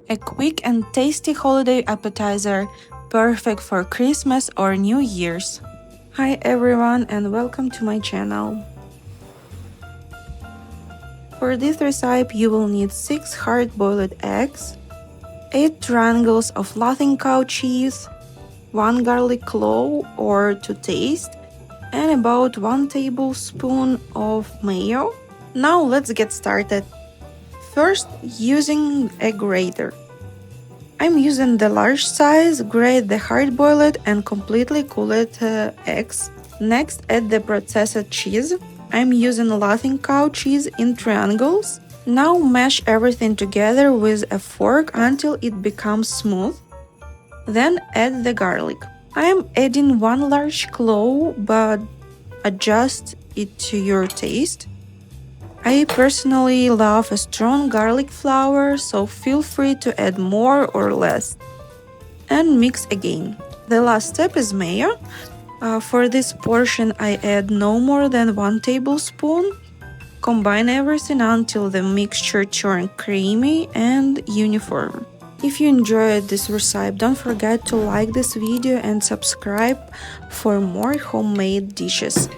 A quick and tasty holiday appetizer, perfect for Christmas or New Year's. Hi everyone and welcome to my channel. For this recipe you will need 6 hard-boiled eggs, 8 triangles of Laughing Cow cheese, 1 garlic clove or to taste, and about 1 tablespoon of mayo. Now let's get started. First, using a grater. I'm using the large size, grate the hard-boiled and completely cooled eggs. Next, add the processed cheese. I'm using Laughing Cow cheese in triangles. Now mash everything together with a fork until it becomes smooth. Then add the garlic. I'm adding 1 large clove, but adjust it to your taste. I personally love a strong garlic flavor, so feel free to add more or less. And mix again. The last step is mayo. For this portion I add no more than 1 tablespoon. Combine everything until the mixture turns creamy and uniform. If you enjoyed this recipe, don't forget to like this video and subscribe for more homemade dishes.